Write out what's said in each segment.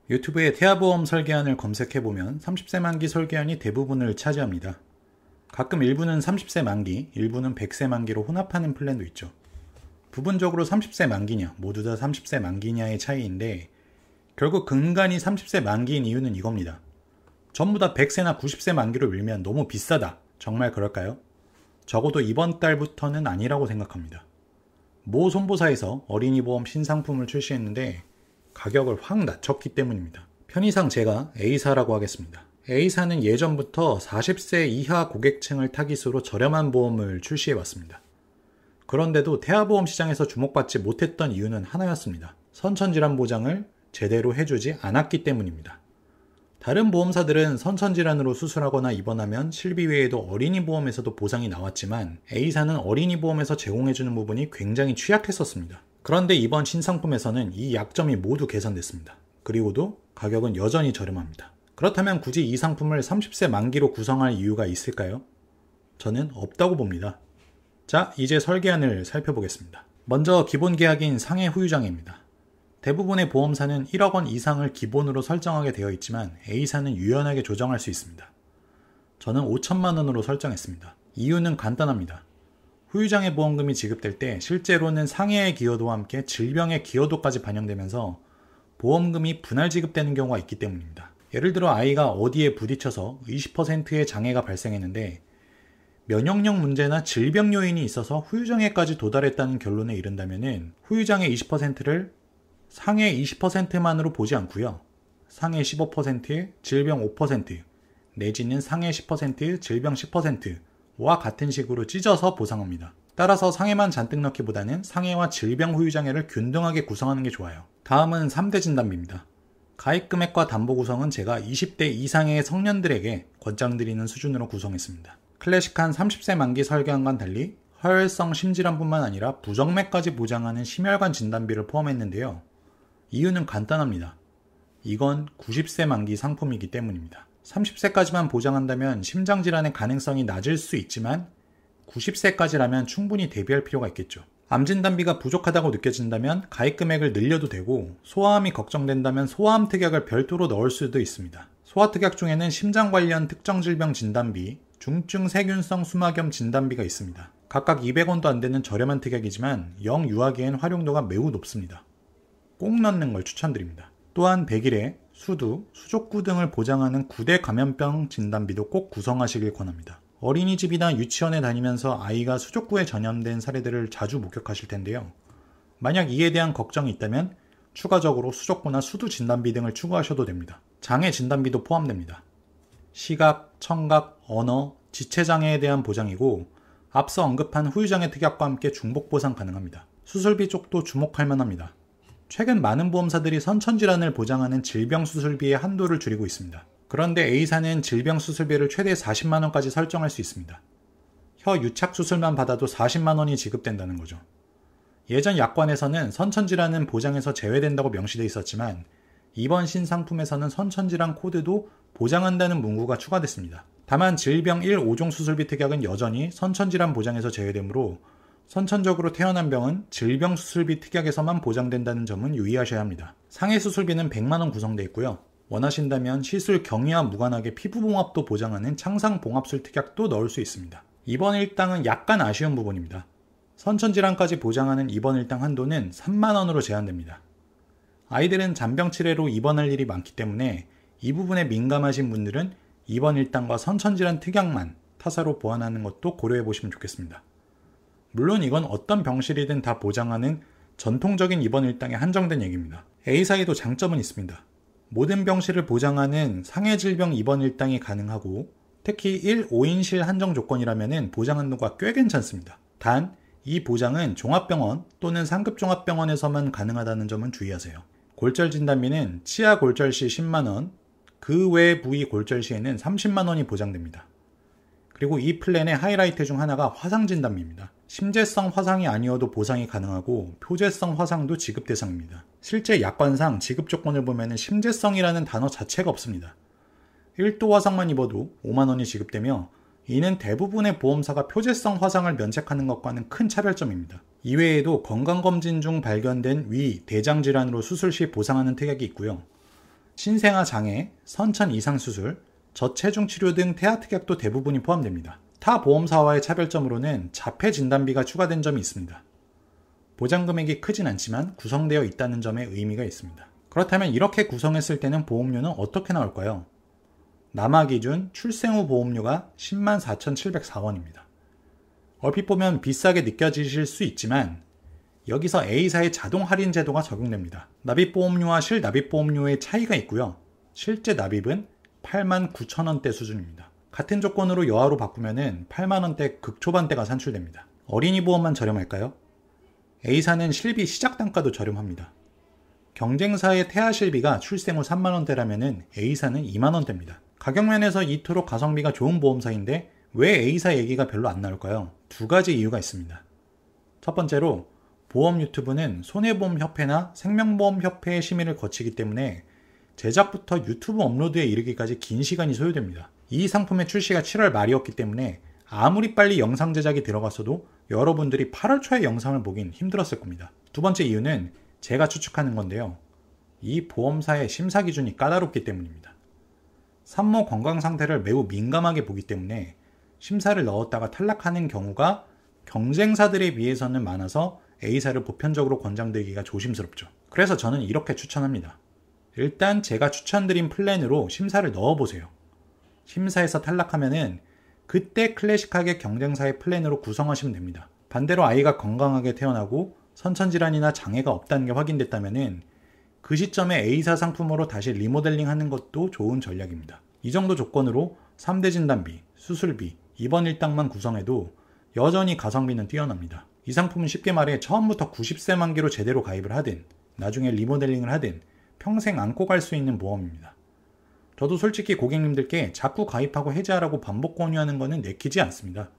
유튜브에 태아보험 설계안을 검색해보면 30세 만기 설계안이 대부분을 차지합니다. 가끔 일부는 30세 만기, 일부는 100세 만기로 혼합하는 플랜도 있죠. 부분적으로 30세 만기냐, 모두 다 30세 만기냐의 차이인데 결국 근간이 30세 만기인 이유는 이겁니다. 전부 다 100세나 90세 만기로 밀면 너무 비싸다. 정말 그럴까요? 적어도 이번 달부터는 아니라고 생각합니다. 모 손보사에서 어린이 보험 신상품을 출시했는데 가격을 확 낮췄기 때문입니다. 편의상 제가 A사라고 하겠습니다. A사는 예전부터 40세 이하 고객층을 타깃으로 저렴한 보험을 출시해왔습니다. 그런데도 태아보험 시장에서 주목받지 못했던 이유는 하나였습니다. 선천질환 보장을 제대로 해주지 않았기 때문입니다. 다른 보험사들은 선천질환으로 수술하거나 입원하면 실비 외에도 어린이 보험에서도 보상이 나왔지만 A사는 어린이 보험에서 제공해주는 부분이 굉장히 취약했었습니다. 그런데 이번 신상품에서는 이 약점이 모두 개선됐습니다. 그리고도 가격은 여전히 저렴합니다. 그렇다면 굳이 이 상품을 30세 만기로 구성할 이유가 있을까요? 저는 없다고 봅니다. 자, 이제 설계안을 살펴보겠습니다. 먼저 기본 계약인 상해 후유장애입니다. 대부분의 보험사는 1억 원 이상을 기본으로 설정하게 되어 있지만 A사는 유연하게 조정할 수 있습니다. 저는 5천만 원으로 설정했습니다. 이유는 간단합니다. 후유장애 보험금이 지급될 때 실제로는 상해의 기여도와 함께 질병의 기여도까지 반영되면서 보험금이 분할 지급되는 경우가 있기 때문입니다. 예를 들어 아이가 어디에 부딪혀서 20%의 장애가 발생했는데 면역력 문제나 질병 요인이 있어서 후유장애까지 도달했다는 결론에 이른다면 후유장애 20%를 상해 20%만으로 보지 않고요. 상해 15%, 질병 5%, 내지는 상해 10%, 질병 10%와 같은 식으로 찢어서 보상합니다. 따라서 상해만 잔뜩 넣기보다는 상해와 질병 후유장애를 균등하게 구성하는 게 좋아요. 다음은 3대 진단비입니다. 가입 금액과 담보 구성은 제가 20대 이상의 성년들에게 권장드리는 수준으로 구성했습니다. 클래식한 30세 만기 설계안과는 달리 허혈성 심질환뿐만 아니라 부정맥까지 보장하는 심혈관 진단비를 포함했는데요. 이유는 간단합니다. 이건 90세 만기 상품이기 때문입니다. 30세까지만 보장한다면 심장질환의 가능성이 낮을 수 있지만 90세까지라면 충분히 대비할 필요가 있겠죠. 암진단비가 부족하다고 느껴진다면 가입 금액을 늘려도 되고 소아암이 걱정된다면 소아암 특약을 별도로 넣을 수도 있습니다. 소아 특약 중에는 심장 관련 특정 질병 진단비, 중증 세균성 수막염 진단비가 있습니다. 각각 200원도 안 되는 저렴한 특약이지만 영유아기엔 활용도가 매우 높습니다. 꼭 넣는 걸 추천드립니다. 또한 100일에 수두, 수족구 등을 보장하는 구대 감염병 진단비도 꼭 구성하시길 권합니다. 어린이집이나 유치원에 다니면서 아이가 수족구에 전염된 사례들을 자주 목격하실 텐데요. 만약 이에 대한 걱정이 있다면 추가적으로 수족구나 수두 진단비 등을 추가하셔도 됩니다. 장애 진단비도 포함됩니다. 시각, 청각, 언어, 지체장애에 대한 보장이고 앞서 언급한 후유장애 특약과 함께 중복 보상 가능합니다. 수술비 쪽도 주목할 만합니다. 최근 많은 보험사들이 선천질환을 보장하는 질병 수술비의 한도를 줄이고 있습니다. 그런데 A사는 질병 수술비를 최대 40만원까지 설정할 수 있습니다. 혀 유착 수술만 받아도 40만원이 지급된다는 거죠. 예전 약관에서는 선천질환은 보장에서 제외된다고 명시되어 있었지만 이번 신상품에서는 선천질환 코드도 보장한다는 문구가 추가됐습니다. 다만 질병 1, 5종 수술비 특약은 여전히 선천질환 보장에서 제외되므로 선천적으로 태어난 병은 질병 수술비 특약에서만 보장된다는 점은 유의하셔야 합니다. 상해 수술비는 100만원 구성되어 있고요. 원하신다면 시술 경위와 무관하게 피부봉합도 보장하는 창상봉합술 특약도 넣을 수 있습니다. 입원 일당은 약간 아쉬운 부분입니다. 선천질환까지 보장하는 입원 일당 한도는 3만원으로 제한됩니다. 아이들은 잔병 치레로 입원할 일이 많기 때문에 이 부분에 민감하신 분들은 입원 일당과 선천질환 특약만 타사로 보완하는 것도 고려해 보시면 좋겠습니다. 물론 이건 어떤 병실이든 다 보장하는 전통적인 입원 일당에 한정된 얘기입니다. A사에도 장점은 있습니다. 모든 병실을 보장하는 상해질병 입원 일당이 가능하고 특히 1, 5인실 한정 조건이라면 보장 한도가 꽤 괜찮습니다. 단, 이 보장은 종합병원 또는 상급 종합병원에서만 가능하다는 점은 주의하세요. 골절 진단비는 치아 골절 시 10만원, 그 외 부위 골절 시에는 30만원이 보장됩니다. 그리고 이 플랜의 하이라이트 중 하나가 화상 진단비입니다. 심재성 화상이 아니어도 보상이 가능하고 표재성 화상도 지급 대상입니다. 실제 약관상 지급 조건을 보면 심재성이라는 단어 자체가 없습니다. 1도 화상만 입어도 5만원이 지급되며 이는 대부분의 보험사가 표재성 화상을 면책하는 것과는 큰 차별점입니다. 이외에도 건강검진 중 발견된 위, 대장 질환으로 수술 시 보상하는 특약이 있고요. 신생아 장애, 선천 이상 수술, 저체중 치료 등 태아특약도 대부분이 포함됩니다. 타 보험사와의 차별점으로는 자폐 진단비가 추가된 점이 있습니다. 보장 금액이 크진 않지만 구성되어 있다는 점에 의미가 있습니다. 그렇다면 이렇게 구성했을 때는 보험료는 어떻게 나올까요? 남아 기준 출생 후 보험료가 104,704원입니다. 얼핏 보면 비싸게 느껴지실 수 있지만 여기서 A사의 자동 할인 제도가 적용됩니다. 납입보험료와 실납입보험료의 차이가 있고요. 실제 납입은 89,000원대 수준입니다. 같은 조건으로 여아로 바꾸면 8만원대 극초반대가 산출됩니다. 어린이 보험만 저렴할까요? A사는 실비 시작 단가도 저렴합니다. 경쟁사의 태아 실비가 출생 후 3만원대라면 A사는 2만원대입니다. 가격면에서 이토록 가성비가 좋은 보험사인데 왜 A사 얘기가 별로 안 나올까요? 두 가지 이유가 있습니다. 첫 번째로 보험 유튜브는 손해보험협회나 생명보험협회의 심의를 거치기 때문에 제작부터 유튜브 업로드에 이르기까지 긴 시간이 소요됩니다. 이 상품의 출시가 7월 말이었기 때문에 아무리 빨리 영상 제작이 들어갔어도 여러분들이 8월 초에 영상을 보긴 힘들었을 겁니다. 두 번째 이유는 제가 추측하는 건데요. 이 보험사의 심사 기준이 까다롭기 때문입니다. 산모 건강 상태를 매우 민감하게 보기 때문에 심사를 넣었다가 탈락하는 경우가 경쟁사들에 비해서는 많아서 A사를 보편적으로 권장드리기가 조심스럽죠. 그래서 저는 이렇게 추천합니다. 일단 제가 추천드린 플랜으로 심사를 넣어보세요. 심사에서 탈락하면은 그때 클래식하게 경쟁사의 플랜으로 구성하시면 됩니다. 반대로 아이가 건강하게 태어나고 선천질환이나 장애가 없다는 게 확인됐다면은 그 시점에 A사 상품으로 다시 리모델링 하는 것도 좋은 전략입니다. 이 정도 조건으로 3대 진단비, 수술비, 입원 일당만 구성해도 여전히 가성비는 뛰어납니다. 이 상품은 쉽게 말해 처음부터 90세 만기로 제대로 가입을 하든 나중에 리모델링을 하든 평생 안고 갈 수 있는 보험입니다. 저도 솔직히 고객님들께 자꾸 가입하고 해지하라고 반복 권유하는 것은 내키지 않습니다.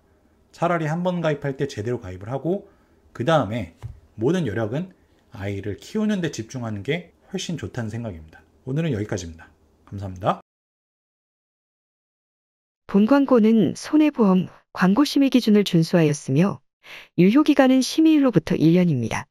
차라리 한 번 가입할 때 제대로 가입을 하고 그 다음에 모든 여력은 아이를 키우는 데 집중하는 게 훨씬 좋다는 생각입니다. 오늘은 여기까지입니다. 감사합니다. 본 광고는 손해보험 광고 심의 기준을 준수하였으며 유효기간은 심의일로부터 1년입니다.